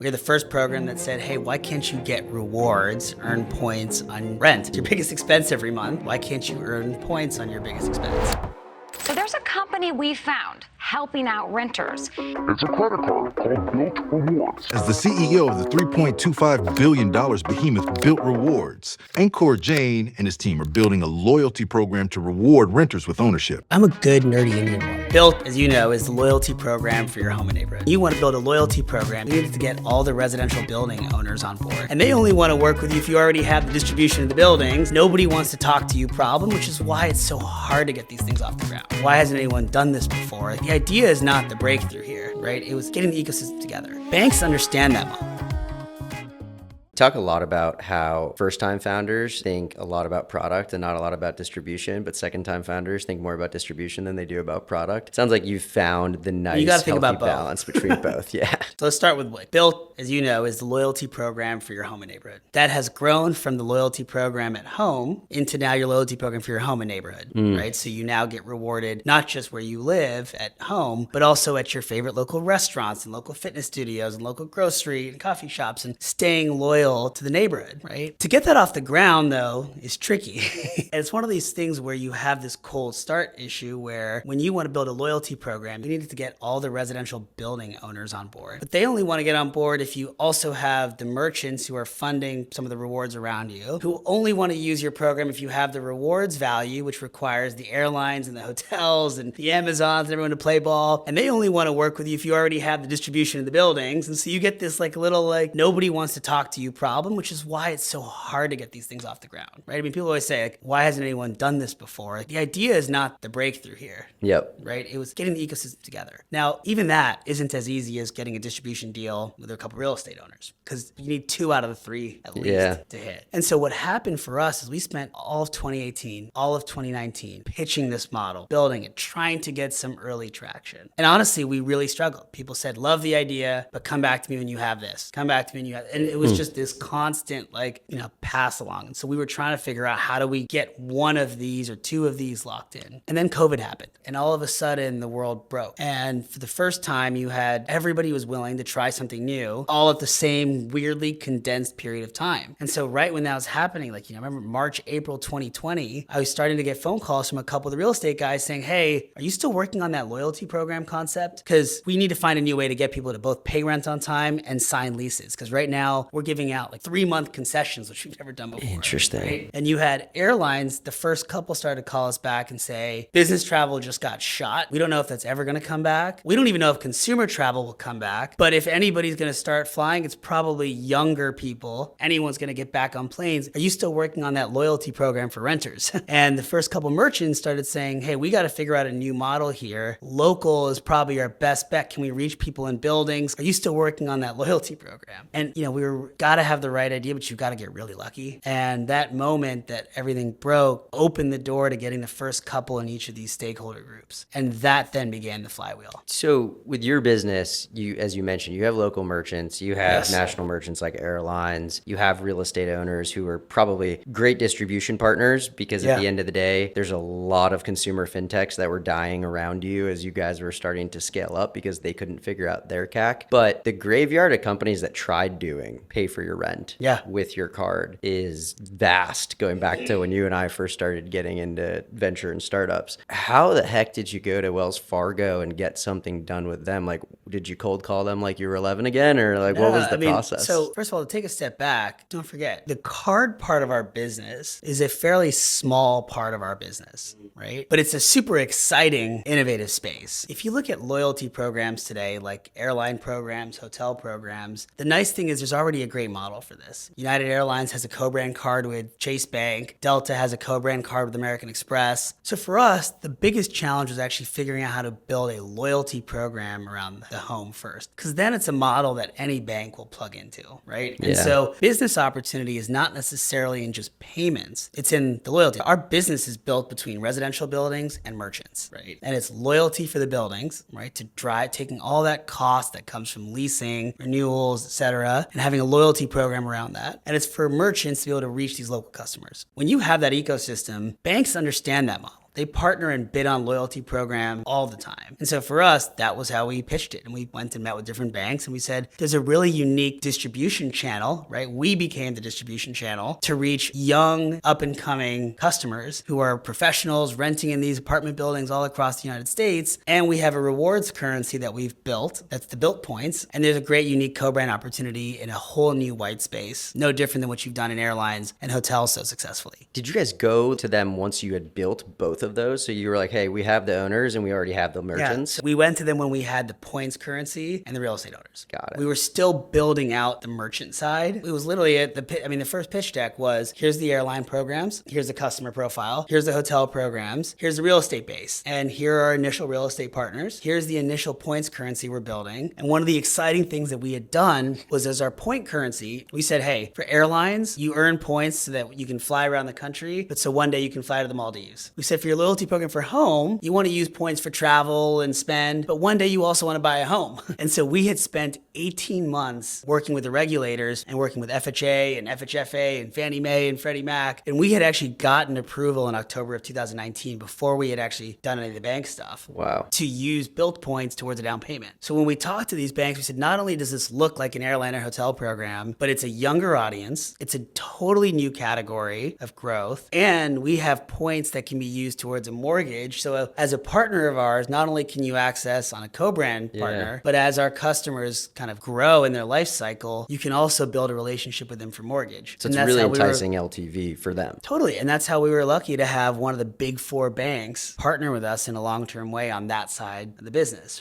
We're the first program that said, hey, why can't you get rewards, earn points on rent? It's your biggest expense every month. Why can't you earn points on your biggest expense? So there's a company we found helping out renters. It's a credit card called Bilt Rewards. As the CEO of the $3.25 billion behemoth Bilt Rewards, Ankur, Jain and his team are building a loyalty program to reward renters with ownership. I'm a good nerdy Indian woman. Bilt, as you know, is the loyalty program for your home and neighborhood. You want to build a loyalty program, you need to get all the residential building owners on board. And they only want to work with you if you already have the distribution of the buildings. Nobody wants to talk to you problem, which is why it's so hard to get these things off the ground. Why hasn't anyone done this before? The idea is not the breakthrough here, right? It was getting the ecosystem together. Banks understand that model. Talk a lot about how first-time founders think a lot about product and not a lot about distribution, but second-time founders think more about distribution than they do about product. Sounds like you've found the nice, healthy balance between both. Yeah. So let's start with Blake. Bilt, as you know, is the loyalty program for your home and neighborhood. That has grown from the loyalty program at home into now your loyalty program for your home and neighborhood, right? So you now get rewarded not just where you live at home, but also at your favorite local restaurants and local fitness studios and local grocery and coffee shops and staying loyal to the neighborhood, right? To get that off the ground, though, is tricky. And it's one of these things where you have this cold start issue where when you want to build a loyalty program, you need to get all the residential building owners on board. But they only want to get on board if you also have the merchants who are funding some of the rewards around you, who only want to use your program if you have the rewards value, which requires the airlines and the hotels and the Amazons and everyone to play ball. And they only want to work with you if you already have the distribution of the buildings. And so you get this little nobody wants to talk to you problem, which is why it's so hard to get these things off the ground, right? I mean, people always say, why hasn't anyone done this before? The idea is not the breakthrough here. Yep. Right? It was getting the ecosystem together. Now, even that isn't as easy as getting a distribution deal with a couple real estate owners, because you need 2 out of the 3 at least to hit. And so what happened for us is we spent all of 2018, all of 2019 pitching this model, building it, trying to get some early traction. And honestly, we really struggled. People said, love the idea, but come back to me when you have this. Come back to me when you have, and it was just this constant pass along. And so we were trying to figure out, how do we get 1 of these or 2 of these locked in? And then COVID happened, and all of a sudden the world broke. And for the first time, you had everybody was willing to try something new, all at the same weirdly condensed period of time. And so right when that was happening, I remember March, April 2020, I was starting to get phone calls from a couple of the real estate guys saying, hey, are you still working on that loyalty program concept? Because we need to find a new way to get people to both pay rent on time and sign leases. Because right now we're giving out 3-month concessions, which we've never done before. Interesting. Right? And you had airlines, the first couple started to call us back and say, business travel just got shot. We don't know if that's ever going to come back. We don't even know if consumer travel will come back. But if anybody's going to start flying, it's probably younger people. Anyone's going to get back on planes. Are you still working on that loyalty program for renters? And the first couple merchants started saying, hey, we got to figure out a new model here. Local is probably our best bet. Can we reach people in buildings? Are you still working on that loyalty program? And, we got to have the right idea, but you've got to get really lucky. And that moment that everything broke opened the door to getting the first couple in each of these stakeholder groups. And that then began the flywheel. So with your business, as you mentioned, you have local merchants, you have national merchants like airlines, you have real estate owners who are probably great distribution partners, because at the end of the day, there's a lot of consumer fintechs that were dying around you as you guys were starting to scale up because they couldn't figure out their CAC. But the graveyard of companies that tried doing pay for your rent with your card is vast, going back to when you and I first started getting into venture and startups. How the heck did you go to Wells Fargo and get something done with them? Did you cold call them like you were 11 again, or what was the process? So first of all, to take a step back, don't forget, the card part of our business is a fairly small part of our business, right? But it's a super exciting, innovative space. If you look at loyalty programs today, like airline programs, hotel programs, the nice thing is there's already a great model for this. United Airlines has a co-brand card with Chase Bank. Delta has a co-brand card with American Express. So for us, the biggest challenge was actually figuring out how to build a loyalty program around the home first, because then it's a model that any bank will plug into, right? And so business opportunity is not necessarily in just payments. It's in the loyalty. Our business is built between residential buildings and merchants, right? And it's loyalty for the buildings, right? To drive, taking all that cost that comes from leasing, renewals, et cetera, and having a loyalty program around that. And it's for merchants to be able to reach these local customers. When you have that ecosystem, banks understand that model. They partner and bid on loyalty program all the time. And so for us, that was how we pitched it. And we went and met with different banks and we said, there's a really unique distribution channel, right? We became the distribution channel to reach young, up and coming customers who are professionals renting in these apartment buildings all across the United States. And we have a rewards currency that we've built. That's the Bilt points. And there's a great unique co-brand opportunity in a whole new white space. No different than what you've done in airlines and hotels so successfully. Did you guys go to them once you had built both of those? So you were like, hey, we have the owners and we already have the merchants? Yeah, so we went to them when we had the points currency and the real estate owners. Got it. We were still building out the merchant side. It was literally the first pitch deck was, here's the airline programs, here's the customer profile, here's the hotel programs, here's the real estate base, and here are our initial real estate partners. Here's the initial points currency we're building. And one of the exciting things that we had done was as our point currency, we said, hey, for airlines, you earn points so that you can fly around the country, but so one day you can fly to the Maldives. We said for your loyalty program for home, you want to use points for travel and spend, but one day you also want to buy a home. And so we had spent 18 months working with the regulators and working with FHA and FHFA and Fannie Mae and Freddie Mac. And we had actually gotten approval in October of 2019 before we had actually done any of the bank stuff. Wow. To use Bilt points towards a down payment. So when we talked to these banks, we said, not only does this look like an airline or hotel program, but it's a younger audience. It's a totally new category of growth. And we have points that can be used towards a mortgage. So as a partner of ours, not only can you access on a co-brand partner, but as our customers kind of grow in their life cycle, you can also build a relationship with them for mortgage. So it's really enticing LTV for them. Totally. And that's how we were lucky to have one of the big four banks partner with us in a long-term way on that side of the business.